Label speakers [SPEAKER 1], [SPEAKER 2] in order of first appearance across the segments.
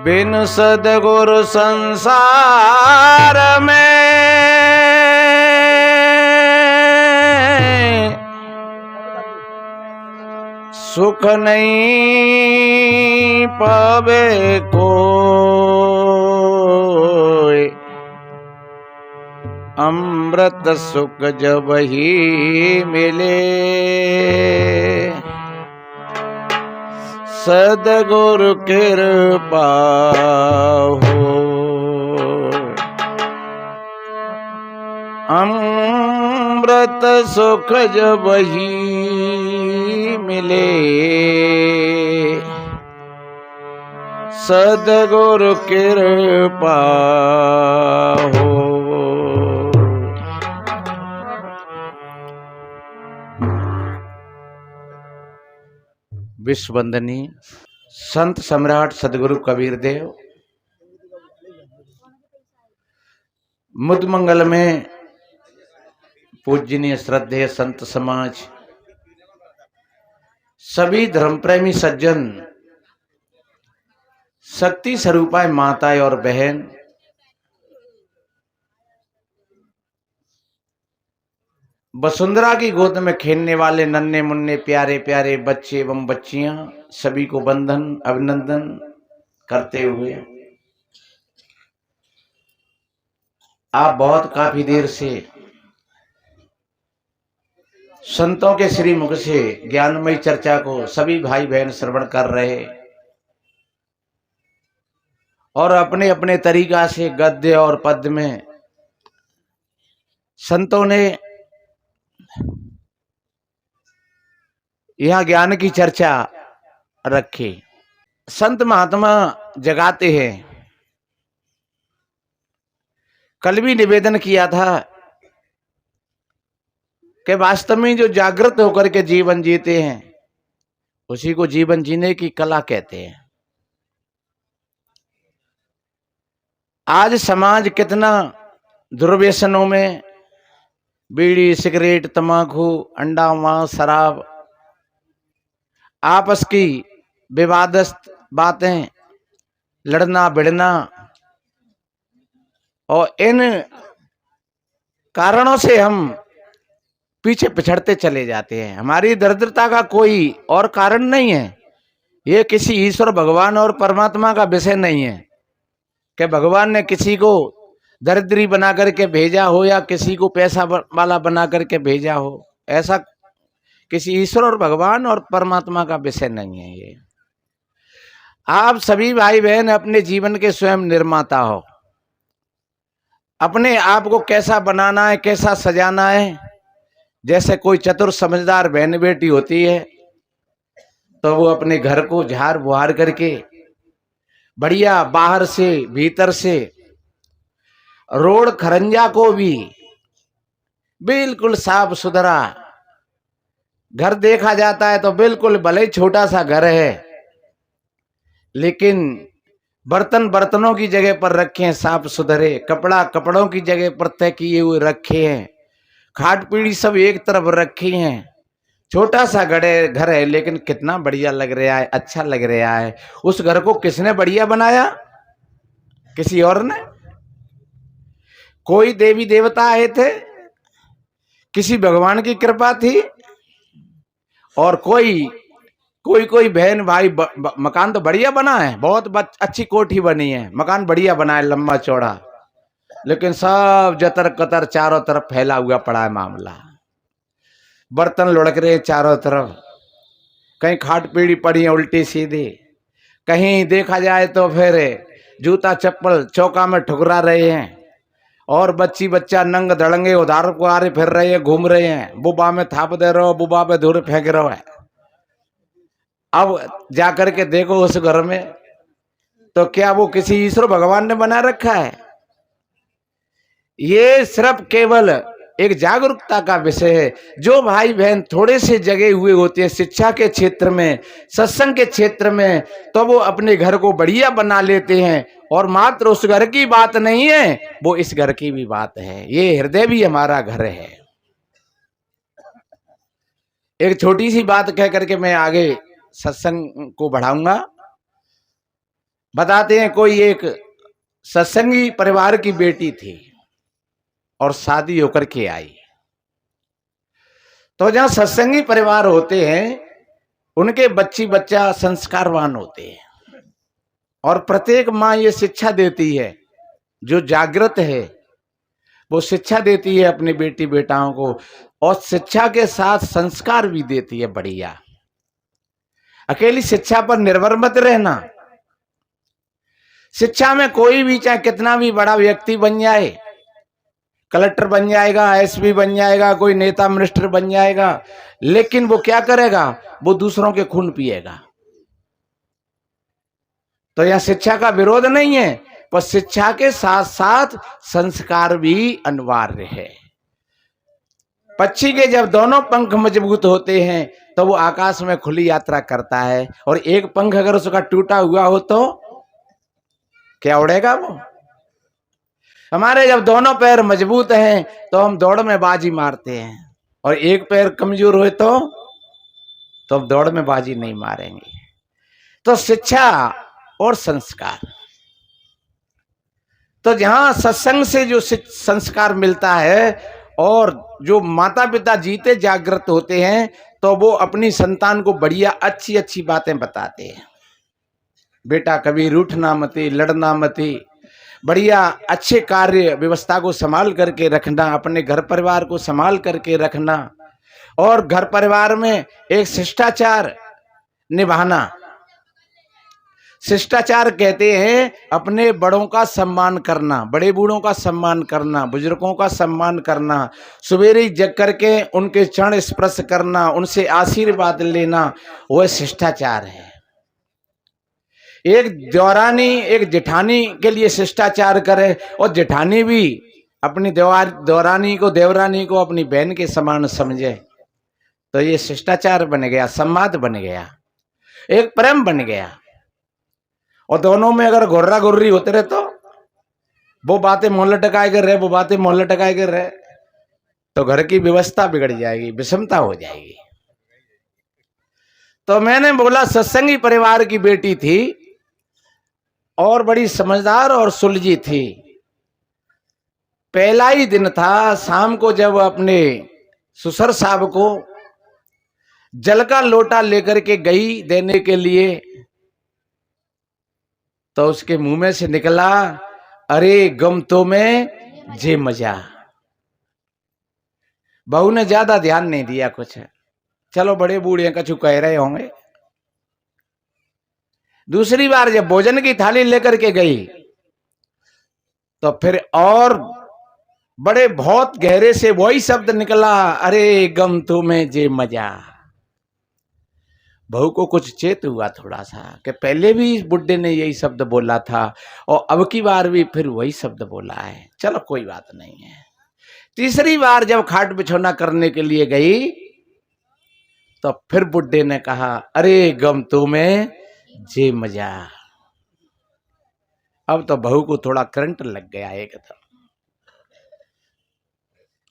[SPEAKER 1] बिन सद्गुरु संसार में सुख नहीं पावे कोई। अमृत सुख जब ही मिले सद्गुरु कृपा हो। अमृत सुख जब ही मिले सद्गुरु कृपा हो। विश्व वंदनीय संत सम्राट सद्गुरु कबीर देव मुदमंगल में पूजनीय श्रद्धेय संत समाज, सभी धर्म प्रेमी सज्जन, शक्ति स्वरूपाएं माताएं और बहन, वसुंधरा की गोद में खेलने वाले नन्हे मुन्ने प्यारे प्यारे बच्चे एवं बच्चियां, सभी को वंदन अभिनंदन करते हुए आप बहुत काफी देर से संतों के श्री मुख से ज्ञानमयी चर्चा को सभी भाई बहन श्रवण कर रहे और अपने अपने तरीका से गद्य और पद्य में संतों ने यह ज्ञान की चर्चा रखी। संत महात्मा जगाते हैं। कल भी निवेदन किया था कि वास्तव में जो जागृत होकर के जीवन जीते हैं उसी को जीवन जीने की कला कहते हैं। आज समाज कितना दुर्व्यसनों में, बीड़ी सिगरेट तंबाकू अंडा मांस शराब, आपस की विवादस्त बातें, लड़ना भिड़ना, और इन कारणों से हम पीछे पिछड़ते चले जाते हैं। हमारी दरिद्रता का कोई और कारण नहीं है। ये किसी ईश्वर भगवान और परमात्मा का विषय नहीं है कि भगवान ने किसी को दरिद्री बना करके भेजा हो या किसी को पैसा वाला बना करके भेजा हो। ऐसा किसी ईश्वर और भगवान और परमात्मा का विषय नहीं है। ये आप सभी भाई बहन अपने जीवन के स्वयं निर्माता हो। अपने आप को कैसा बनाना है, कैसा सजाना है। जैसे कोई चतुर समझदार बहन बेटी होती है तो वो अपने घर को झाड़ बुहार करके बढ़िया बाहर से भीतर से रोड खरंजा को भी बिल्कुल साफ सुथरा घर देखा जाता है तो बिल्कुल भले ही छोटा सा घर है लेकिन बर्तन बर्तनों की जगह पर रखे हैं साफ सुथरे, कपड़ा कपड़ों की जगह पर तय किए हुए रखे हैं, खाट पीढ़ी सब एक तरफ रखी हैं। छोटा सा घर है लेकिन कितना बढ़िया लग रहा है, अच्छा लग रहा है। उस घर को किसने बढ़िया बनाया? किसी और ने? कोई देवी देवता आए थे, किसी भगवान की कृपा थी, और कोई बहन भाई मकान तो बढ़िया बना है, बहुत अच्छी कोठी बनी है, मकान बढ़िया बना है लंबा चौड़ा, लेकिन सब जतर कतर चारों तरफ फैला हुआ पड़ा है मामला। बर्तन लुढ़क रहे चारों तरफ, कहीं खाट पीढ़ी पड़ी है उल्टी सीधी, कहीं देखा जाए तो फिर जूता चप्पल चौका में ठुकरा रहे हैं, और बच्ची बच्चा नंग धड़ंगे उधार को आ रहे फिर रहे हैं, घूम रहे हैं, बुबा में थाप दे रहे हो, बुबा पे धूल फेंक रहे हो। अब जाकर के देखो उस घर में तो क्या वो किसी ईश्वर भगवान ने बना रखा है? ये सिर्फ केवल एक जागरूकता का विषय है। जो भाई बहन थोड़े से जगे हुए होते हैं शिक्षा के क्षेत्र में, सत्संग के क्षेत्र में, तो वो अपने घर को बढ़िया बना लेते हैं। और मात्र उस घर की बात नहीं है, वो इस घर की भी बात है। ये हृदय भी हमारा घर है। एक छोटी सी बात कह करके मैं आगे सत्संग को बढ़ाऊंगा। बताते हैं कोई एक सत्संगी परिवार की बेटी थी और शादी होकर के आई। तो जहां सत्संगी परिवार होते हैं उनके बच्ची बच्चा संस्कारवान होते हैं और प्रत्येक माँ ये शिक्षा देती है, जो जागृत है वो शिक्षा देती है अपनी बेटी बेटाओं को, और शिक्षा के साथ संस्कार भी देती है बढ़िया। अकेली शिक्षा पर निर्भर मत रहना। शिक्षा में कोई भी चाहे कितना भी बड़ा व्यक्ति बन जाए, कलेक्टर बन जाएगा, एसपी बन जाएगा, कोई नेता मिनिस्टर बन जाएगा, लेकिन वो क्या करेगा? वो दूसरों के खून पिएगा। तो यह शिक्षा का विरोध नहीं है, पर शिक्षा के साथ साथ संस्कार भी अनिवार्य है। पक्षी के जब दोनों पंख मजबूत होते हैं तो वो आकाश में खुली यात्रा करता है, और एक पंख अगर उसका टूटा हुआ हो तो क्या उड़ेगा वो? हमारे जब दोनों पैर मजबूत हैं तो हम दौड़ में बाजी मारते हैं, और एक पैर कमजोर हुए तो हम दौड़ में बाजी नहीं मारेंगे। तो शिक्षा और संस्कार, तो जहां सत्संग से जो संस्कार मिलता है और जो माता पिता जीते जागृत होते हैं तो वो अपनी संतान को बढ़िया अच्छी अच्छी बातें बताते हैं। बेटा कभी रूठना मती, लड़ना मती, बढ़िया अच्छे कार्य व्यवस्था को संभाल करके रखना, अपने घर परिवार को संभाल करके रखना, और घर परिवार में एक शिष्टाचार निभाना। शिष्टाचार कहते हैं अपने बड़ों का सम्मान करना, बड़े बूढ़ों का सम्मान करना, बुजुर्गों का सम्मान करना, सवेरे जग करके उनके चरण स्पर्श करना, उनसे आशीर्वाद लेना, वह शिष्टाचार है। एक देवरानी एक जेठानी के लिए शिष्टाचार करे, और जेठानी भी अपनी देवरानी को अपनी बहन के समान समझे, तो ये शिष्टाचार बन गया, संवाद बन गया, एक प्रेम बन गया। और दोनों में अगर घुर्रा घुर्री होते रहे तो वो बातें मोहल्ला टकाए कर रहे, वो बातें मोहल्ला टकाए कर रहे, तो घर की व्यवस्था बिगड़ जाएगी, विषमता हो जाएगी। तो मैंने बोला सत्संगी परिवार की बेटी थी और बड़ी समझदार और सुलझी थी। पहला ही दिन था, शाम को जब अपने ससुर साहब को जल का लोटा लेकर के गई देने के लिए, तो उसके मुंह में से निकला, अरे गम तो में जे मजा। बहू ने ज्यादा ध्यान नहीं दिया कुछ, चलो बड़े बूढ़े कछु कह रहे होंगे। दूसरी बार जब भोजन की थाली लेकर के गई तो फिर और बड़े बहुत गहरे से वही शब्द निकला, अरे गम तो में जे मजा। बहू को कुछ चेत हुआ थोड़ा सा कि पहले भी इस बुड्ढे ने यही शब्द बोला था और अब की बार भी फिर वही शब्द बोला है, चलो कोई बात नहीं है। तीसरी बार जब खाट बिछौना करने के लिए गई तो फिर बुड्ढे ने कहा, अरे गम तुम्हें जे मजा। अब तो बहू को थोड़ा करंट लग गया एकदम।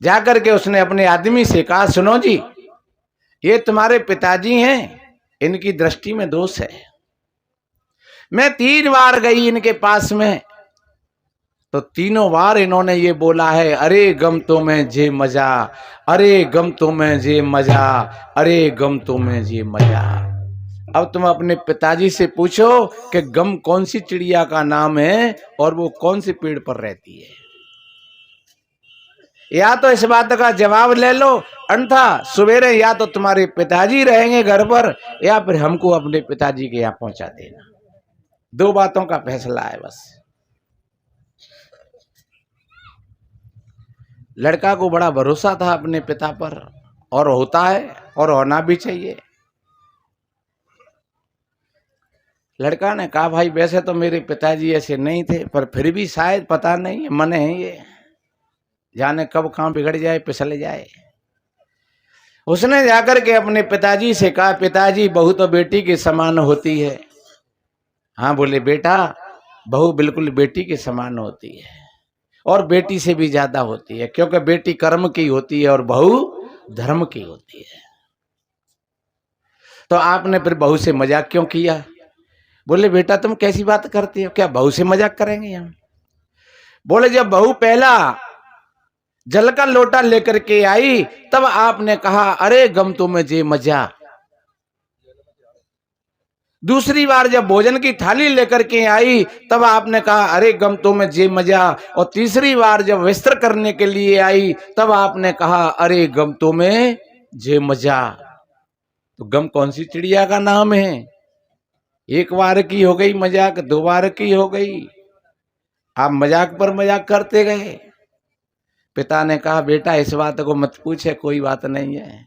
[SPEAKER 1] जाकर के उसने अपने आदमी से कहा, सुनो जी, ये तुम्हारे पिताजी हैं, इनकी दृष्टि में दोष है। मैं 3 बार गई इनके पास में तो तीनों बार इन्होंने ये बोला है, अरे गम तो में जे मजा, अरे गम तो में जे मजा, अरे गम तो में जे मजा। अब तुम अपने पिताजी से पूछो कि गम कौन सी चिड़िया का नाम है और वो कौन से पेड़ पर रहती है। या तो इस बात का जवाब ले लो, अन्यथा सवेरे या तो तुम्हारे पिताजी रहेंगे घर पर या फिर हमको अपने पिताजी के यहाँ पहुंचा देना। 2 बातों का फैसला है बस। लड़का को बड़ा भरोसा था अपने पिता पर, और होता है और होना भी चाहिए। लड़का ने कहा, भाई वैसे तो मेरे पिताजी ऐसे नहीं थे, पर फिर भी शायद पता नहीं मन है, ये जाने कब कहां बिगड़ जाए, फिसल जाए। उसने जाकर के अपने पिताजी से कहा, पिताजी बहू तो बेटी के समान होती है। हाँ बोले, बेटा बहू बिल्कुल बेटी के समान होती है और बेटी से भी ज्यादा होती है, क्योंकि बेटी कर्म की होती है और बहू धर्म की होती है। तो आपने फिर बहू से मजाक क्यों किया? बोले बेटा तुम कैसी बात करते हो, क्या बहू से मजाक करेंगे हम? बोले जब बहू पहला जल का लोटा लेकर के आई तब आपने कहा अरे गम तुम्हें जे मजा। दूसरी बार जब भोजन की थाली लेकर के आई तब आपने कहा अरे गम तुम्हें जे मजा। और तीसरी बार जब वस्त्र करने के लिए आई तब आपने कहा अरे गम तुम्हें जे मजा। तो गम कौन सी चिड़िया का नाम है? एक बार की हो गई मजाक, दो बार की हो गई, आप मजाक पर मजाक करते गए। पिता ने कहा बेटा इस बात को मत पूछे, कोई बात नहीं है।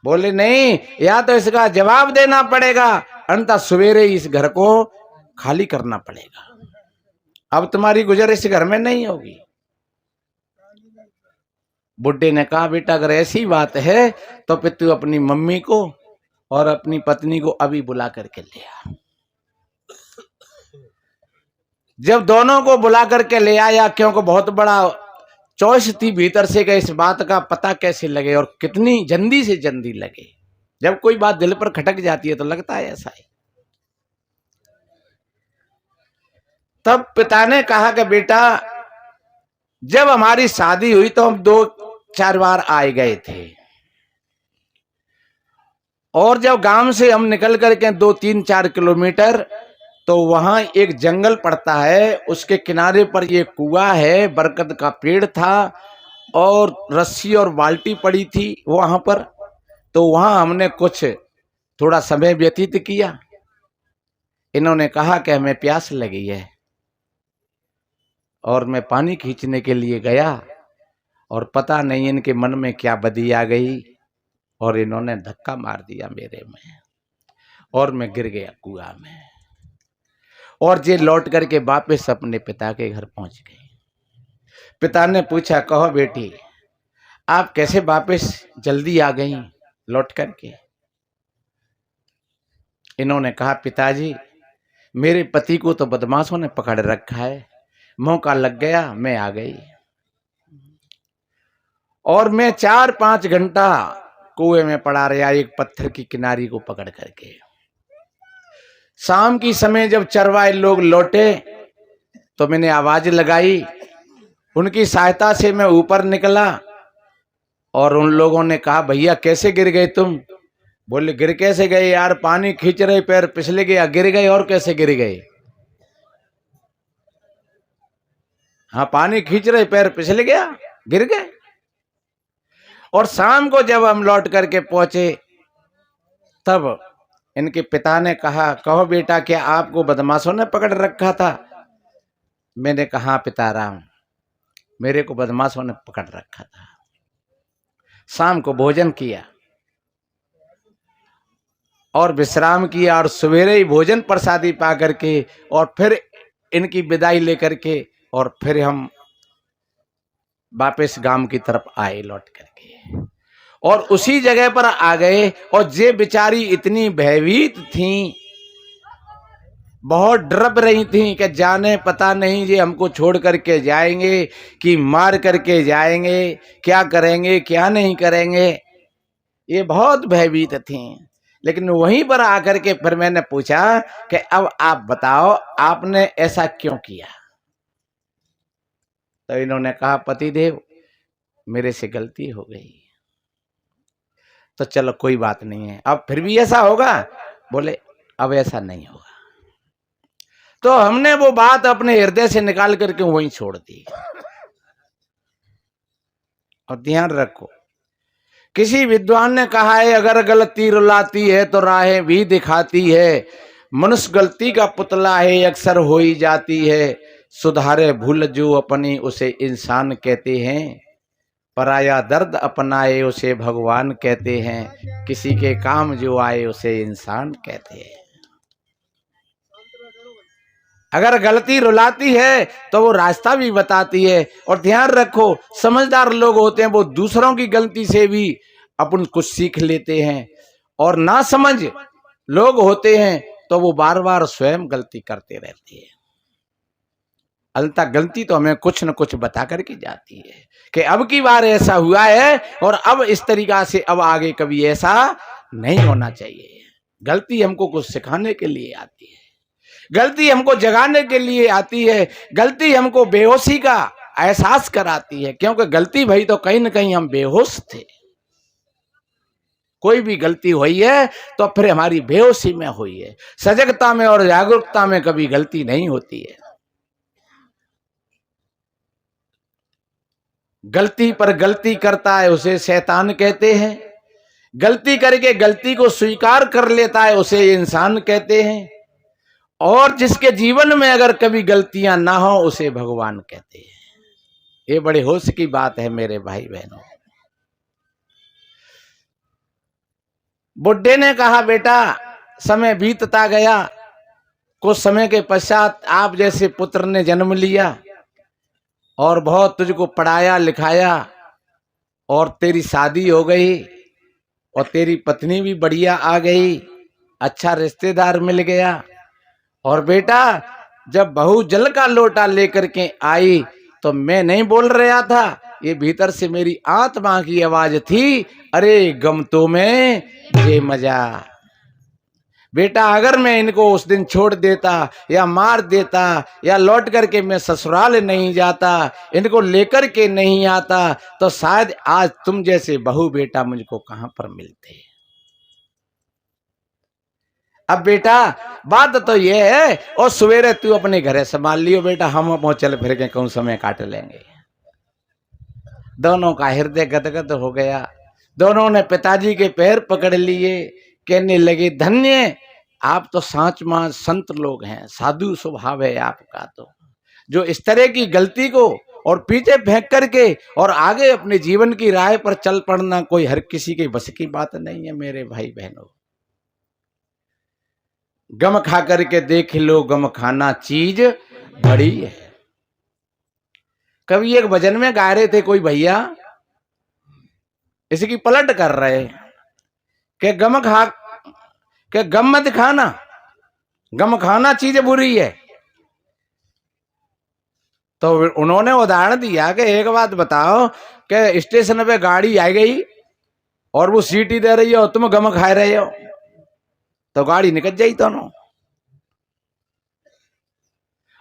[SPEAKER 1] बोले नहीं, या तो इसका जवाब देना पड़ेगा अन्यथा सवेरे इस घर को खाली करना पड़ेगा, अब तुम्हारी गुजर इस घर में नहीं होगी। बुड्ढे ने कहा बेटा अगर ऐसी बात है तो फिर तू अपनी मम्मी को और अपनी पत्नी को अभी बुला करके ले आ। जब दोनों को बुला करके ले आया, क्योंकि बहुत बड़ा चॉइस थी भीतर से कि इस बात का पता कैसे लगे और कितनी जल्दी से जल्दी लगे। जब कोई बात दिल पर खटक जाती है तो लगता है ऐसा है। तब पिता ने कहा कि बेटा जब हमारी शादी हुई तो हम 2-4 बार आए गए थे, और जब गांव से हम निकल करके 2-3-4 किलोमीटर तो वहां एक जंगल पड़ता है, उसके किनारे पर ये कुआं है, बरगद का पेड़ था और रस्सी और बाल्टी पड़ी थी वहां पर। तो वहां हमने कुछ थोड़ा समय व्यतीत किया। इन्होंने कहा कि हमें प्यास लगी है और मैं पानी खींचने के लिए गया और पता नहीं इनके मन में क्या बदी आ गई और इन्होंने धक्का मार दिया मेरे में और मैं गिर गया कुआं में। और जे लौट करके वापस अपने पिता के घर पहुंच गए। पिता ने पूछा कहो बेटी आप कैसे वापस जल्दी आ गई लौट करके? इन्होंने कहा पिताजी मेरे पति को तो बदमाशों ने पकड़ रखा है, मौका लग गया मैं आ गई। और मैं 4-5 घंटा कुएं में पड़ा रहा एक पत्थर की किनारी को पकड़ करके। शाम की समय जब चरवाहे लोग लौटे तो मैंने आवाज लगाई, उनकी सहायता से मैं ऊपर निकला और उन लोगों ने कहा भैया कैसे गिर गए तुम? बोले गिर कैसे गए यार, पानी खींच रहे पैर फिसले गया गिर गए। और कैसे गिर गए? हाँ पानी खींच रहे पैर फिसल गया गिर गए। और शाम को जब हम लौट करके पहुंचे तब इनके पिता ने कहा कहो बेटा क्या आपको बदमाशों ने पकड़ रखा था? मैंने कहा पिताराम मेरे को बदमाशों ने पकड़ रखा था। शाम को भोजन किया और विश्राम किया और सवेरे ही भोजन प्रसादी पा करके और फिर इनकी विदाई लेकर के और फिर हम वापस गांव की तरफ आए लौट करके और उसी जगह पर आ गए। और जे बेचारी इतनी भयभीत थी, बहुत डर रही थी कि जाने पता नहीं ये हमको छोड़ करके जाएंगे कि मार करके जाएंगे, क्या करेंगे क्या नहीं करेंगे, ये बहुत भयभीत थी। लेकिन वहीं पर आकर के फिर मैंने पूछा कि अब आप बताओ आपने ऐसा क्यों किया? तो इन्होंने कहा पतिदेव मेरे से गलती हो गई। तो चलो कोई बात नहीं है, अब फिर भी ऐसा होगा? बोले अब ऐसा नहीं होगा। तो हमने वो बात अपने हृदय से निकाल करके वहीं छोड़ दी। और ध्यान रखो किसी विद्वान ने कहा है अगर गलती रुलाती है तो राहें भी दिखाती है, मनुष्य गलती का पुतला है अक्सर हो ही जाती है, सुधारे भूल जो अपनी उसे इंसान कहते हैं, पराया दर्द अपनाए उसे भगवान कहते हैं, किसी के काम जो आए उसे इंसान कहते हैं। अगर गलती रुलाती है तो वो रास्ता भी बताती है। और ध्यान रखो समझदार लोग होते हैं वो दूसरों की गलती से भी अपन कुछ सीख लेते हैं, और ना समझ लोग होते हैं तो वो बार बार स्वयं गलती करते रहते हैं। अलता गलती तो हमें कुछ न कुछ बता करके जाती है कि अब की बार ऐसा हुआ है और अब इस तरीका से अब आगे कभी ऐसा नहीं होना चाहिए। गलती हमको कुछ सिखाने के लिए आती है। गलती हमको जगाने के लिए आती है, गलती हमको बेहोशी का एहसास कराती है, क्योंकि गलती भई तो कहीं ना कहीं हम बेहोश थे। कोई भी गलती हुई है तो फिर हमारी बेहोशी में हुई है, सजगता में और जागरूकता में कभी गलती नहीं होती है। गलती पर गलती करता है उसे शैतान कहते हैं, गलती करके गलती को स्वीकार कर लेता है उसे इंसान कहते हैं, और जिसके जीवन में अगर कभी गलतियां ना हो उसे भगवान कहते हैं। ये बड़े होश की बात है मेरे भाई बहनों। बुड्ढे ने कहा, बेटा समय बीतता गया, कुछ समय के पश्चात आप जैसे पुत्र ने जन्म लिया और बहुत तुझको पढ़ाया लिखाया और तेरी शादी हो गई और तेरी पत्नी भी बढ़िया आ गई, अच्छा रिश्तेदार मिल गया। और बेटा जब बहू जल का लोटा लेकर के आई तो मैं नहीं बोल रहा था, ये भीतर से मेरी आत्मा की आवाज थी, अरे गम तो में ये मजा। बेटा अगर मैं इनको उस दिन छोड़ देता या मार देता या लौट करके मैं ससुराल नहीं जाता, इनको लेकर के नहीं आता, तो शायद आज तुम जैसे बहू बेटा मुझको कहां पर मिलते। अब बेटा बात तो ये है, और सवेरे तू अपने घरे संभाल लियो बेटा, हम चल फिर के कौन समय काट लेंगे। दोनों का हृदय गदगद हो गया, दोनों ने पिताजी के पैर पकड़ लिए, कहने लगे, धन्य आप तो सांचमा संत लोग हैं, साधु स्वभाव है आपका, तो जो इस तरह की गलती को और पीछे फेंक करके और आगे अपने जीवन की राह पर चल पड़ना कोई हर किसी के बस की बात नहीं है मेरे भाई बहनों। गम खा करके देख लो, गम खाना चीज बड़ी है। कभी एक भजन में गा रहे थे कोई भैया, इसकी पलट कर रहे कि गम खा के गम मत खाना, गम खाना चीज बुरी है। तो उन्होंने उदाहरण दिया कि एक बात बताओ कि स्टेशन पे गाड़ी आ गई और वो सीटी दे रही हो, तुम गम खा रहे हो, तो गाड़ी निकल जाई तो नो।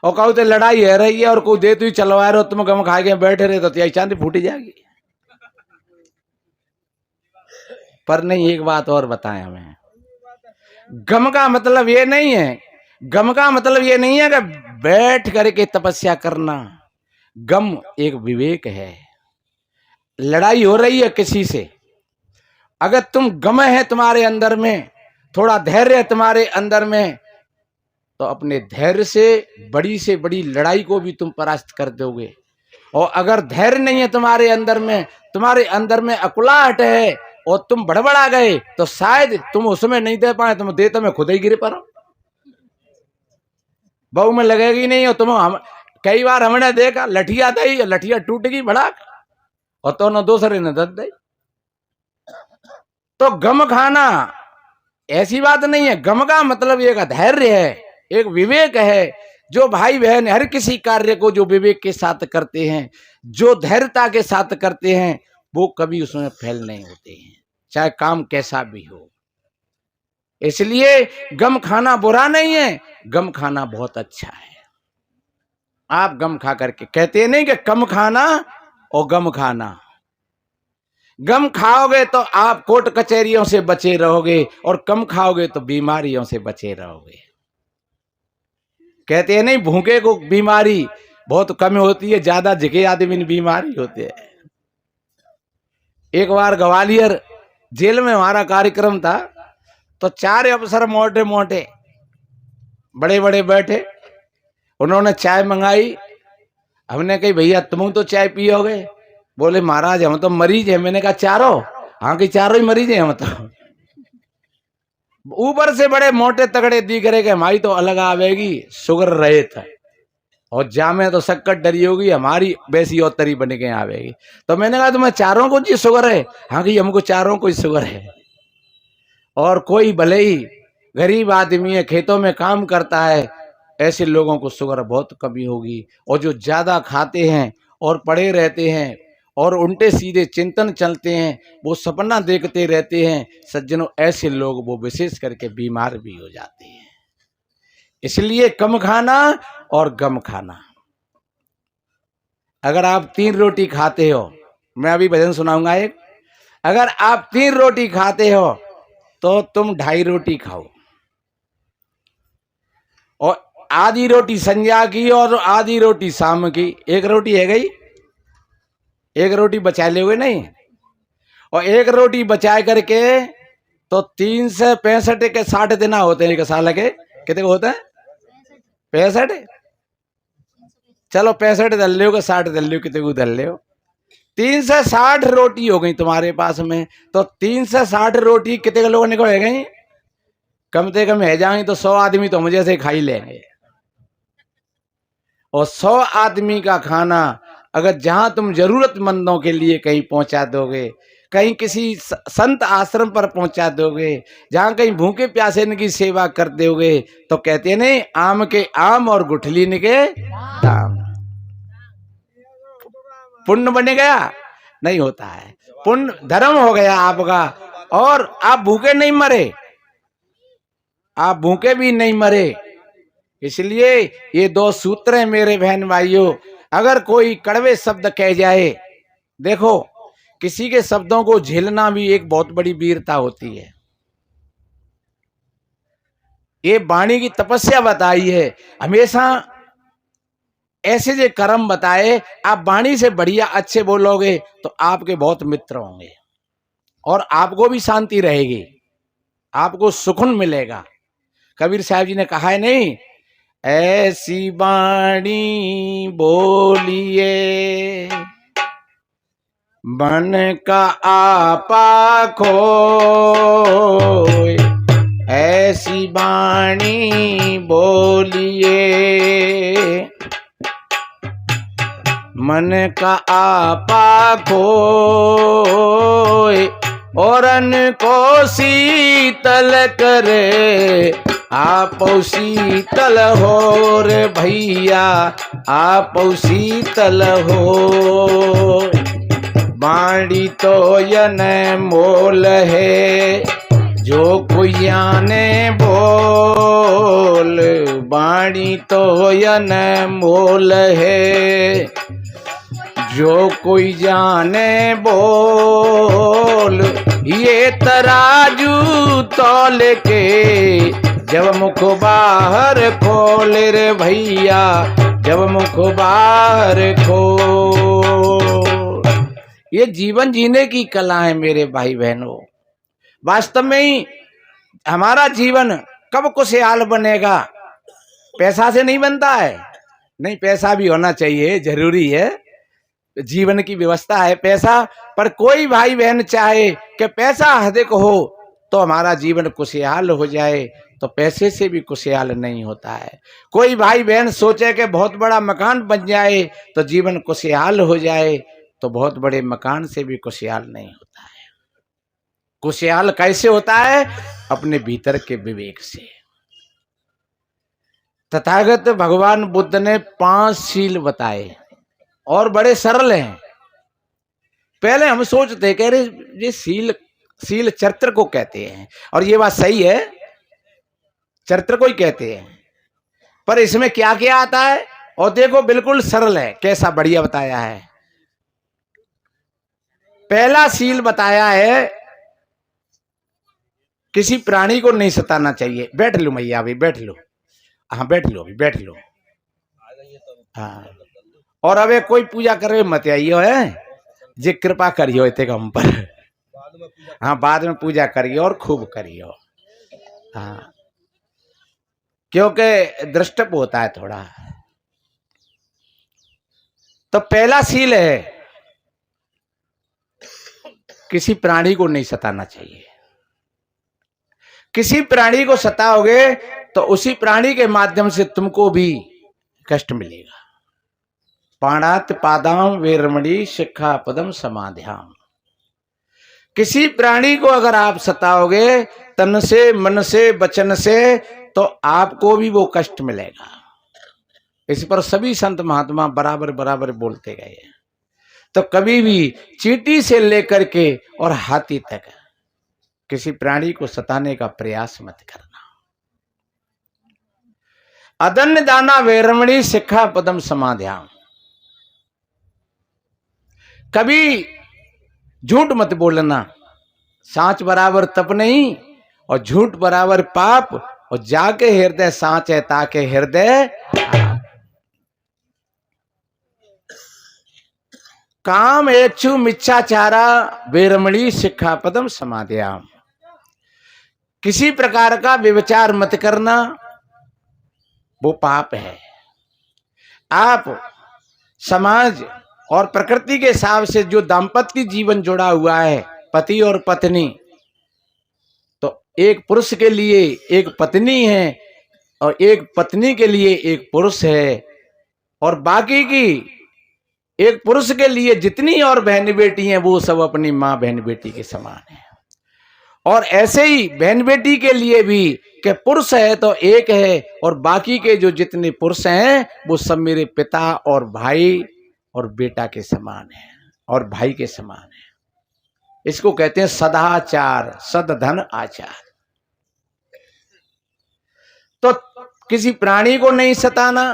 [SPEAKER 1] और कहू तो लड़ाई है रही है और कोई दे तू चलवा रहे हो, तुम गम खा के बैठे रहे, तो त्याई चांदी फूटी जाएगी। पर नहीं, एक बात और बताएं हमें, गम का मतलब ये नहीं है, गम का मतलब ये नहीं है कि बैठ करके तपस्या करना। गम एक विवेक है। लड़ाई हो रही है किसी से, अगर तुम गम है तुम्हारे अंदर में, थोड़ा धैर्य है तुम्हारे अंदर में, तो अपने धैर्य से बड़ी लड़ाई को भी तुम परास्त कर दोगे। और अगर धैर्य नहीं है तुम्हारे तुम्हारे अंदर में अकुलाहट है और तुम बड़बड़ा गए, तो शायद तुम उसमें नहीं दे पाए, तुम देते में खुद ही गिर पड़ो, बहू में लगेगी नहीं। और तुम कई बार हमने देखा, लठिया दई, लठिया टूट गई भड़ाक, और तो न दूसरे ने दद दी। तो गम खाना ऐसी बात नहीं है, गम का मतलब एक धैर्य है, एक विवेक है। जो भाई बहन हर किसी कार्य को जो विवेक के साथ करते हैं, जो धैर्यता के साथ करते हैं, वो कभी उसमें फेल नहीं होते हैं, चाहे काम कैसा भी हो। इसलिए गम खाना बुरा नहीं है, गम खाना बहुत अच्छा है। आप गम खा करके कहते नहीं कि कम खाना और गम खाना। गम खाओगे तो आप कोर्ट कचहरियों से बचे रहोगे, और कम खाओगे तो बीमारियों से बचे रहोगे। कहते हैं नहीं, भूखे को बीमारी बहुत कम होती है, ज्यादा झिके आदमी बीमारी होते हैं। एक बार ग्वालियर जेल में हमारा कार्यक्रम था, तो 4 अफसर मोटे मोटे बड़े बड़े बैठे, उन्होंने चाय मंगाई। हमने कही, भैया तुम तो चाय पियोगे? बोले, महाराज हम तो मरीज है। मैंने कहा, चारों? हाँ कि चारों ही मरीज है हम तो। ऊपर से बड़े मोटे तगड़े दिख रहे कि हमारी तो अलग आवेगी, शुगर रहित है, और जामे तो शक्कर डरी होगी, हमारी वैसी और तरी बन के आवेगी। तो मैंने कहा, तुम्हें चारों को जी शुगर है? हाँ कि हमको चारों को ही शुगर है। और कोई भले ही गरीब आदमी है, खेतों में काम करता है, ऐसे लोगों को शुगर बहुत कमी होगी। और जो ज्यादा खाते हैं और पड़े रहते हैं और उल्टे सीधे चिंतन चलते हैं, वो सपना देखते रहते हैं, सज्जनों ऐसे लोग वो विशेष करके बीमार भी हो जाते हैं। इसलिए कम खाना और गम खाना। अगर आप 3 रोटी खाते हो, मैं अभी भजन सुनाऊंगा एक, अगर आप 3 रोटी खाते हो तो तुम 2.5 रोटी खाओ, और आधी रोटी संध्या की और आधी रोटी शाम की। 1 रोटी है गई, 1 रोटी बचा लोगे नहीं, और 1 रोटी बचा करके तो 3 से 65 के 60 दिन होते हैं एक साल के। कितने को होता है? 65। चलो 65 दल लो, 60 दल लो, कितने को दल लो। 3 से 60 रोटी हो गई तुम्हारे पास में, तो 3 से 60 रोटी कितने लोगों ने को है गई? कम से कम है जाएंगे तो 100 आदमी तो मुझे से खा ही लेंगे। और 100 आदमी का खाना अगर जहां तुम जरूरतमंदों के लिए कहीं पहुंचा दोगे, कहीं किसी संत आश्रम पर पहुंचा दोगे, जहां कहीं भूखे प्यासे इनकी सेवा कर दोगे, तो कहते हैं नहीं, आम के आम और गुठली के दाम। पुण्य बन गया? नहीं होता है। पुण्य धर्म हो गया आपका, और आप भूखे नहीं मरे, आप भूखे भी नहीं मरे। इसलिए ये 2 सूत्र हैं मेरे बहन भाइयों। अगर कोई कड़वे शब्द कह जाए, देखो किसी के शब्दों को झेलना भी एक बहुत बड़ी वीरता होती है। ये वाणी की तपस्या बताई है, हमेशा ऐसे जो कर्म बताए, आप वाणी से बढ़िया अच्छे बोलोगे तो आपके बहुत मित्र होंगे, और आपको भी शांति रहेगी, आपको सुकून मिलेगा। कबीर साहब जी ने कहा है नहीं, ऐसी वाणी बोलिए मन का आपा खोए, ऐसी वाणी बोलिए मन का आपा खोए, औरन को शीतल करे, आप शीतल हो रे भैया, आप शीतल हो। बाणी तो यन मोल है, जो कोई आने बोल, बाणी तो यन मोल है, जो कोई जाने बोल। ये तराजू तौल के जब मुख बाहर खोल रे भैया, जब मुख बाहर खोल। ये जीवन जीने की कला है मेरे भाई बहनों। वास्तव में ही हमारा जीवन कब खुशहाल बनेगा? पैसा से नहीं बनता है, नहीं, पैसा भी होना चाहिए, जरूरी है, जीवन की व्यवस्था है पैसा, पर कोई भाई बहन चाहे कि पैसा अधिक हो तो हमारा जीवन खुशहाल हो जाए, तो पैसे से भी खुशहाल नहीं होता है। कोई भाई बहन सोचे कि बहुत बड़ा मकान बन जाए तो जीवन खुशहाल हो जाए, तो बहुत बड़े मकान से भी खुशहाल नहीं होता है। खुशहाल कैसे होता है? अपने भीतर के विवेक से। तथागत भगवान बुद्ध ने 5 शील बताए, और बड़े सरल हैं। पहले हम सोचते कह रहे ये शील चरित्र को कहते हैं, और ये बात सही है, चरित्र को ही कहते हैं, पर इसमें क्या क्या आता है? और देखो बिल्कुल सरल है, कैसा बढ़िया बताया है। पहला शील बताया है, किसी प्राणी को नहीं सताना चाहिए। बैठ लो मैया, अभी बैठ लो, हाँ बैठ लो, अभी बैठ लो, हाँ। और अबे कोई पूजा करे मत आइयो है, जे कृपा करियो इतने हम पर, हाँ बाद में पूजा करियो और खूब करियो, हाँ, क्योंकि दृष्टप होता है थोड़ा। तो पहला शील है, किसी प्राणी को नहीं सताना चाहिए। किसी प्राणी को सताओगे तो उसी प्राणी के माध्यम से तुमको भी कष्ट मिलेगा। पाणात पादाम वेरमणि शिक्षा पदम समाध्याम। किसी प्राणी को अगर आप सताओगे तन से, मन से, वचन से, तो आपको भी वो कष्ट मिलेगा। इस पर सभी संत महात्मा बराबर बराबर बोलते गए। तो कभी भी चींटी से लेकर के और हाथी तक किसी प्राणी को सताने का प्रयास मत करना। अदन्य दाना वैरमणी शिक्षा पदम समाध्याम। कभी झूठ मत बोलना, सांच बराबर तप नहीं और झूठ बराबर पाप, और जाके हृदय सांच है ताके हृदय। काम एक्षु मिच्छाचारा वैरमणी शिक्षा पदम समाध्याम। किसी प्रकार का व्यभिचार मत करना, वो पाप है। आप समाज और प्रकृति के हिसाब से जो दाम्पत्य जीवन जुड़ा हुआ है, पति और पत्नी, तो एक पुरुष के लिए एक पत्नी है और एक पत्नी के लिए एक पुरुष है, और बाकी की एक पुरुष के लिए जितनी और बहन बेटी हैं वो सब अपनी मां बहन बेटी के समान है। और ऐसे ही बहन बेटी के लिए भी कि पुरुष है तो एक है, और बाकी के जो जितने पुरुष हैं वो सब मेरे पिता और भाई और बेटा के समान है और भाई के समान है। इसको कहते हैं सदाचार, सदधन आचार। तो किसी प्राणी को नहीं सताना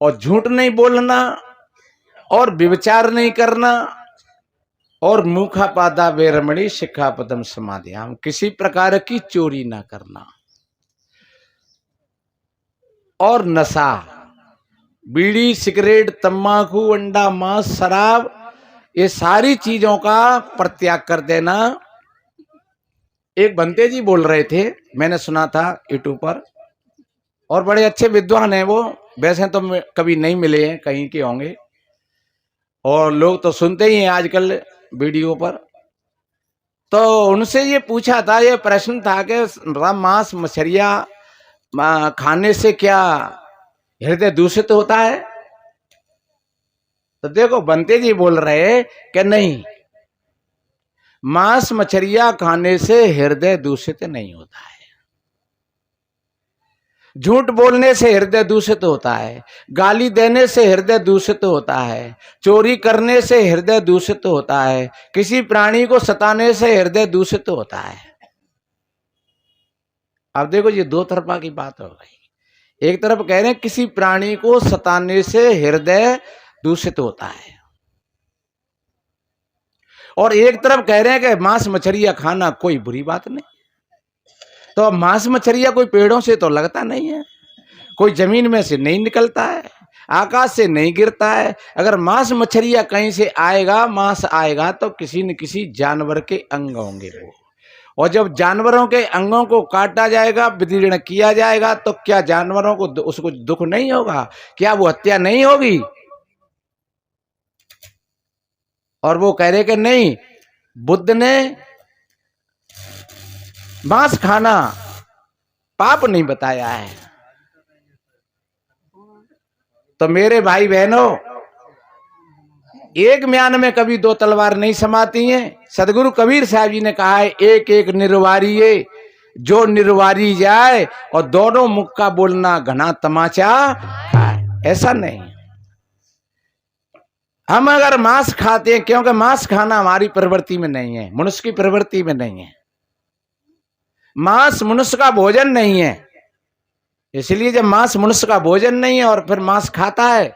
[SPEAKER 1] और झूठ नहीं बोलना और व्यभिचार नहीं करना, और मुखा पादा वैरमणी शिक्षा पदम समाध्याम। किसी प्रकार की चोरी ना करना, और नशा, बीड़ी, सिगरेट, तंबाकू, अंडा, मांस, शराब, ये सारी चीजों का परित्याग कर देना। एक बंते जी बोल रहे थे, मैंने सुना था यूट्यूब पर, और बड़े अच्छे विद्वान हैं वो, वैसे तो कभी नहीं मिले हैं, कहीं के होंगे, और लोग तो सुनते ही हैं आजकल वीडियो पर। तो उनसे ये पूछा था, ये प्रश्न था कि मांस मछलियां खाने से क्या हृदय दूषित होता है? तो देखो बंते जी बोल रहे कि नहीं, मांस मछलियां खाने से हृदय दूषित नहीं होता है। झूठ बोलने से हृदय दूषित होता है, गाली देने से हृदय दूषित होता है, चोरी करने से हृदय दूषित होता है, किसी प्राणी को सताने से हृदय दूषित होता है। अब देखो ये दो तरफा की बात हो गई। एक तरफ कह रहे हैं किसी प्राणी को सताने से हृदय दूषित होता है, और एक तरफ कह रहे हैं कि मांस मछलियां खाना कोई बुरी बात नहीं। तो मांस मछलियां कोई पेड़ों से तो लगता नहीं है, कोई जमीन में से नहीं निकलता है, आकाश से नहीं गिरता है। अगर मांस मछलियां कहीं से आएगा, मांस आएगा तो किसी न किसी जानवर के अंग होंगे वो, और जब जानवरों के अंगों को काटा जाएगा, विदीर्ण किया जाएगा, तो क्या जानवरों को उसको दुख नहीं होगा? क्या वो हत्या नहीं होगी? और वो कह रहे कि नहीं, बुद्ध ने मांस खाना पाप नहीं बताया है। तो मेरे भाई बहनों, एक म्यान में कभी दो तलवार नहीं समाती हैं। सदगुरु कबीर साहब जी ने कहा है, एक एक निर्वारिये जो निर्वारी जाए, और दोनों मुख का बोलना घना तमाचा खाए। ऐसा नहीं, हम अगर मांस खाते हैं, क्योंकि मांस खाना हमारी प्रवृत्ति में नहीं है, मनुष्य की प्रवृत्ति में नहीं है। मांस मनुष्य का भोजन नहीं है, इसलिए जब मांस मनुष्य का भोजन नहीं है और फिर मांस खाता है,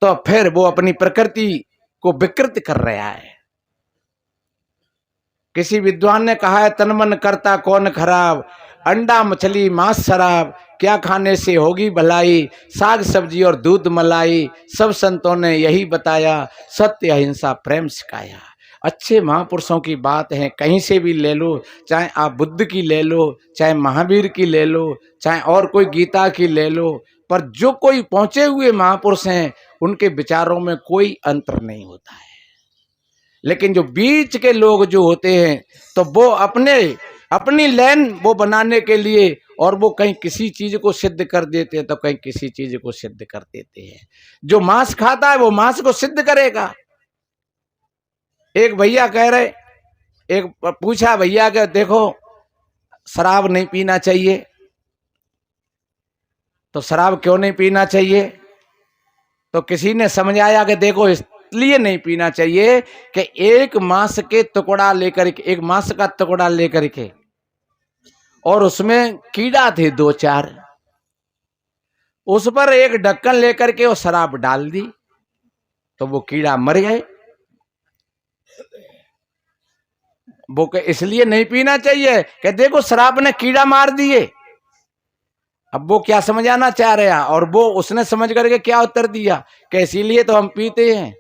[SPEAKER 1] तो फिर वो अपनी प्रकृति को विकृत कर रहा है। किसी विद्वान ने कहा है, तन मन करता कौन खराब, अंडा मछली मांस शराब, क्या खाने से होगी भलाई, साग सब्जी और दूध मलाई, सब संतों ने यही बताया, सत्य अहिंसा प्रेम सिखाया। अच्छे महापुरुषों की बात है, कहीं से भी ले लो, चाहे आप बुद्ध की ले लो, चाहे महावीर की ले लो, चाहे और कोई गीता की ले लो, पर जो कोई पहुंचे हुए महापुरुष हैं उनके विचारों में कोई अंतर नहीं होता है। लेकिन जो बीच के लोग जो होते हैं, तो वो अपनी लाइन वो बनाने के लिए, और वो कहीं किसी चीज को सिद्ध कर देते हैं तो कहीं किसी चीज को सिद्ध कर देते हैं। जो मांस खाता है वो मांस को सिद्ध करेगा। एक भैया कह रहे, एक पूछा भैया के, देखो शराब नहीं पीना चाहिए, तो शराब क्यों नहीं पीना चाहिए? तो किसी ने समझाया कि देखो इसलिए नहीं पीना चाहिए कि एक मांस का टुकड़ा लेकर के और उसमें कीड़ा थे 2-4, उस पर एक ढक्कन लेकर के वो शराब डाल दी तो वो कीड़ा मर गए। वो इसलिए नहीं पीना चाहिए कि देखो शराब ने कीड़ा मार दिए। अब वो क्या समझाना चाह रहे हैं और वो उसने समझ करके क्या उत्तर दिया कि इसीलिए तो हम पीते हैं,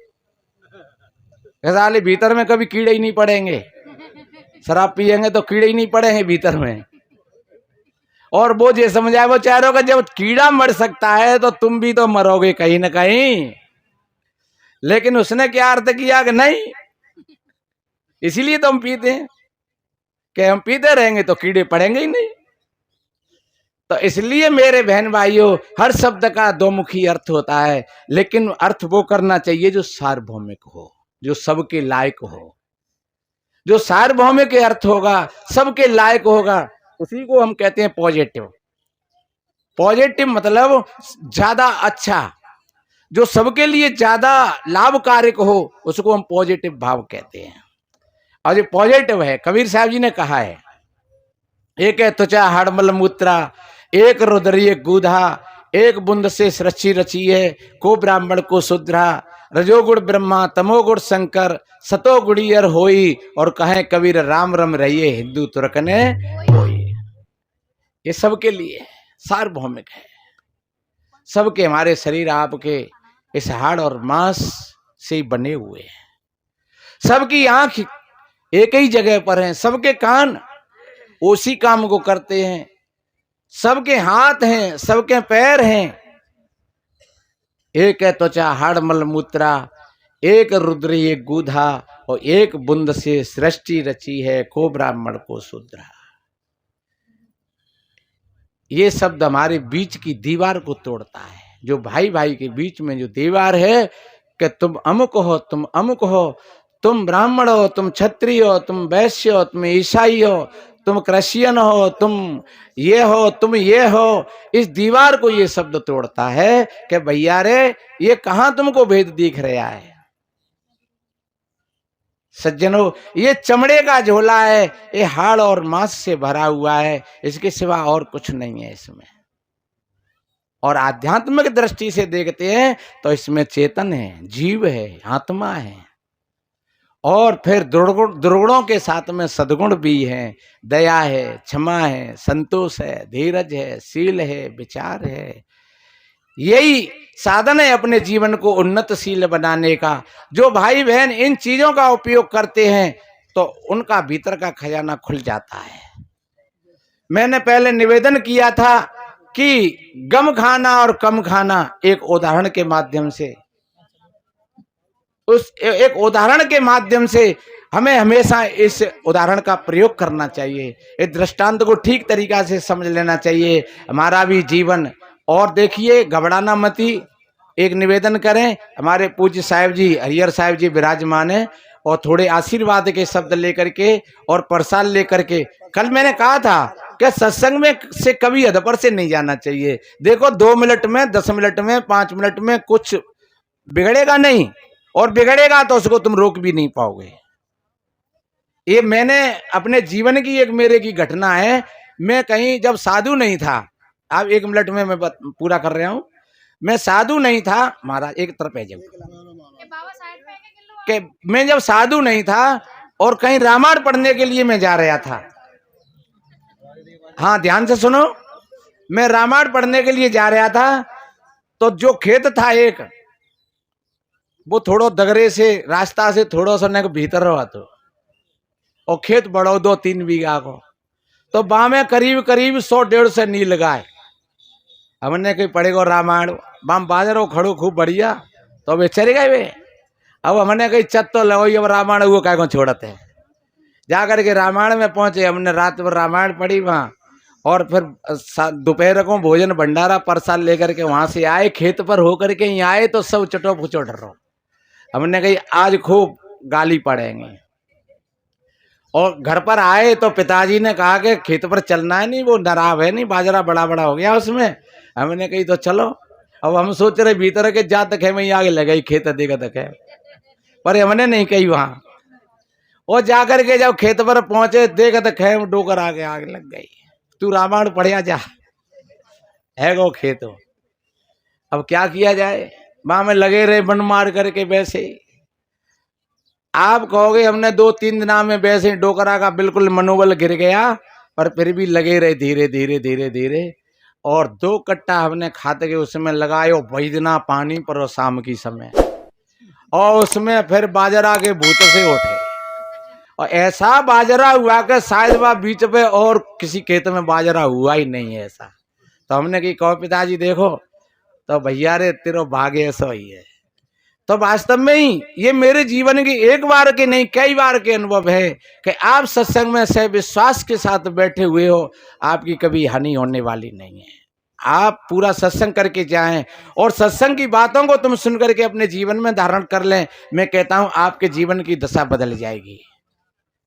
[SPEAKER 1] साले भीतर में कभी कीड़े ही नहीं पड़ेंगे, शराब पिएंगे तो कीड़े ही नहीं पड़ेंगे भीतर में। और वो जो समझाए वो चाह रहे हो कि जब कीड़ा मर सकता है तो तुम भी तो मरोगे कहीं ना कहीं। लेकिन उसने क्या अर्थ किया कि नहीं, इसीलिए तो हम पीते हैं कि हम पीते रहेंगे तो कीड़े पड़ेंगे ही नहीं। तो इसलिए मेरे बहन भाइयों, हर शब्द का दो मुखी अर्थ होता है, लेकिन अर्थ वो करना चाहिए जो सार्वभौमिक हो, जो सबके लायक हो। जो सार्वभौमिक अर्थ होगा, सबके लायक होगा, उसी को हम कहते हैं पॉजिटिव। पॉजिटिव मतलब ज्यादा अच्छा, जो सबके लिए ज्यादा लाभकारक हो, उसको हम पॉजिटिव भाव कहते हैं। और जो पॉजिटिव है, कबीर साहब जी ने कहा है, एक है त्वचा हड़मल मूत्रा, एक रुद्र एक गूधा, एक बुंद से सृष्टि रची है, को ब्राह्मण को शूद्रा, रजोगुण ब्रह्मा तमोगुण शंकर, सतो गुड़ियर होई, और कहे कबीर राम रम रहिए हिंदू तुर्क ने होई। ये सबके लिए सार्वभौमिक है। सबके, हमारे शरीर आपके इस हाड़ और मांस से बने हुए हैं। सबकी आंख एक ही जगह पर है, सबके कान उसी काम को करते हैं, सबके हाथ हैं, सबके पैर हैं। एक है त्वचा हाड़ मल मूत्रा, एक रुद्र एक गूधा, और एक बुंद से सृष्टि रची है, को ब्राह्मण को शूद्रा। ये शब्द हमारे बीच की दीवार को तोड़ता है, जो भाई भाई के बीच में जो दीवार है कि तुम अमुक हो, तुम अमुक हो, तुम ब्राह्मण हो, तुम क्षत्रिय हो, तुम वैश्य हो, तुम ईसाई हो, तुम क्रिश्चियन हो, तुम ये हो, तुम ये हो। इस दीवार को ये शब्द तोड़ता है कि भैया रे, ये कहां तुमको भेद दिख रहा है। सज्जनों, ये चमड़े का झोला है, ये हाड़ और मांस से भरा हुआ है, इसके सिवा और कुछ नहीं है इसमें। और आध्यात्मिक दृष्टि से देखते हैं तो इसमें चेतन है, जीव है, आत्मा है, और फिर दुर्गुणों के साथ में सद्गुण भी हैं, दया है, क्षमा है, संतोष है, धीरज है, शील है, विचार है। यही साधन है अपने जीवन को उन्नतशील बनाने का। जो भाई बहन इन चीजों का उपयोग करते हैं तो उनका भीतर का खजाना खुल जाता है। मैंने पहले निवेदन किया था कि गम खाना और कम खाना, एक उदाहरण के माध्यम से, उस एक उदाहरण के माध्यम से हमें हमेशा इस उदाहरण का प्रयोग करना चाहिए, इस दृष्टांत को ठीक तरीका से समझ लेना चाहिए, हमारा भी जीवन। और देखिए, घबराना मती, एक निवेदन करें, हमारे पूज्य साहिब जी, हरिहर साहिब जी विराजमान है, और थोड़े आशीर्वाद के शब्द लेकर के और प्रसाद लेकर के। कल मैंने कहा था कि सत्संग में से कभी अधपर से नहीं जाना चाहिए। देखो, 2 मिनट में, 10 मिनट में, 5 मिनट में कुछ बिगड़ेगा नहीं, और बिगड़ेगा तो उसको तुम रोक भी नहीं पाओगे। ये मैंने अपने जीवन की एक मेरे की घटना है। मैं कहीं जब साधु नहीं था, अब 1 मिनट में मैं पूरा कर रहा हूं। मैं साधु नहीं था, महाराज एक तरफ है जब कि मैं जब साधु नहीं था और कहीं रामायण पढ़ने के लिए मैं जा रहा था। हाँ, ध्यान से सुनो, मैं रामायण पढ़ने के लिए जा रहा था, तो जो खेत था एक, वो थोड़ो दगरे से रास्ता से थोड़ा सा न भीतर रहा, तो और खेत बड़ो 2-3 बीघा को, तो बा में करीब 100-150 नी लगाए। हमने कहीं पड़ेगा रामायण, बाम बाजरो खड़ो खूब बढ़िया, तो वे चले गए वे। अब हमने कहीं चत तो लगो, अब रामायण वो क्या को छोड़ते हैं। जाकर के रामायण में पहुंचे, हमने रात भर रामायण पढ़ी वहां, और फिर दोपहर को भोजन भंडारा प्रसाद लेकर के वहां से आए, खेत पर होकर के यहाँ आए तो सब चटो फुचो डर रहो। हमने कही आज खूब गाली पड़ेंगे। और घर पर आए तो पिताजी ने कहा कि खेत पर चलना है नहीं, वो नराब है नहीं, बाजरा बड़ा बड़ा हो गया उसमें। हमने कही तो चलो। अब हम सोच रहे भीतर के जा तक है, मैं आगे लगाई खेत देखा तक है, पर हमने नहीं कही वहां। और जाकर के जब खेत पर पहुंचे, देखा तक है डोकर आगे आग लग गई। तू रामायण पढ़िया जा, है गो खेत। अब क्या किया जाए, वहां में लगे रहे बन मार करके। वैसे आप कहोगे हमने 2-3 दिना में वैसे डोकरा का बिल्कुल मनोबल गिर गया, पर फिर भी लगे रहे धीरे धीरे धीरे धीरे। और 2 कट्टा हमने खाते के उसमें लगायो भैजना पानी पर शाम की समय, और उसमें फिर बाजरा के भूत से उठे, और ऐसा बाजरा हुआ कि शायद वह बीच पे और किसी खेत में बाजरा हुआ ही नहीं है ऐसा। तो हमने की कहो पिताजी देखो, तो भैया रे तेरो भाग्य ऐसा ही है। तो वास्तव में ही ये मेरे जीवन की एक बार के नहीं कई बार के अनुभव है कि आप सत्संग में से विश्वास के साथ बैठे हुए हो, आपकी कभी हानि होने वाली नहीं है। आप पूरा सत्संग करके जाएं और सत्संग की बातों को तुम सुन करके अपने जीवन में धारण कर लें, मैं कहता हूं आपके जीवन की दशा बदल जाएगी।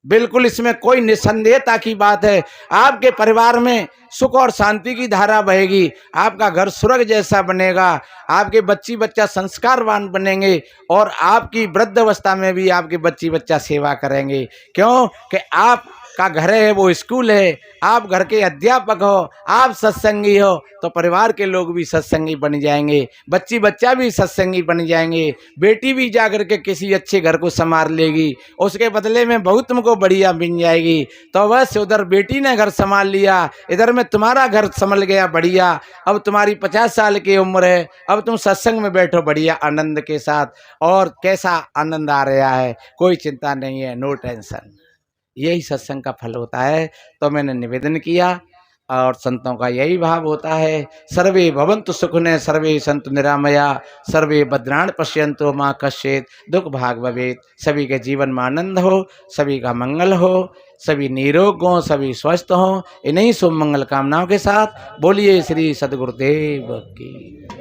[SPEAKER 1] बिल्कुल इसमें कोई निसंदेहता की बात है। आपके परिवार में सुख और शांति की धारा बहेगी, आपका घर स्वर्ग जैसा बनेगा, आपके बच्ची बच्चा संस्कारवान बनेंगे, और आपकी वृद्ध अवस्था में भी आपके बच्ची बच्चा सेवा करेंगे। क्यों कि आपका घर है वो स्कूल है, आप घर के अध्यापक हो, आप सत्संगी हो, तो परिवार के लोग भी सत्संगी बन जाएंगे, बच्ची बच्चा भी सत्संगी बन जाएंगे, बेटी भी जाकर के किसी अच्छे घर को संभाल लेगी, उसके बदले में बहुत तुमको बढ़िया मिल जाएगी। तो बस उधर बेटी ने घर संभाल लिया, इधर में तुम्हारा घर संभल गया बढ़िया। अब तुम्हारी 50 साल की उम्र है, अब तुम सत्संग में बैठो बढ़िया आनंद के साथ, और कैसा आनंद आ रहा है, कोई चिंता नहीं है, नो टेंशन। यही सत्संग का फल होता है। तो मैंने निवेदन किया, और संतों का यही भाव होता है, सर्वे भवन्तु सुखिनः सर्वे सन्तु निरामया सर्वे भद्राणि पश्यन्तु मा कश्चित् दुख भाग भवेत्। सभी के जीवन में आनंद हो, सभी का मंगल हो, सभी निरोग हों, सभी स्वस्थ हों। इन्हीं शुभ मंगल कामनाओं के साथ बोलिए श्री सद्गुरुदेव की।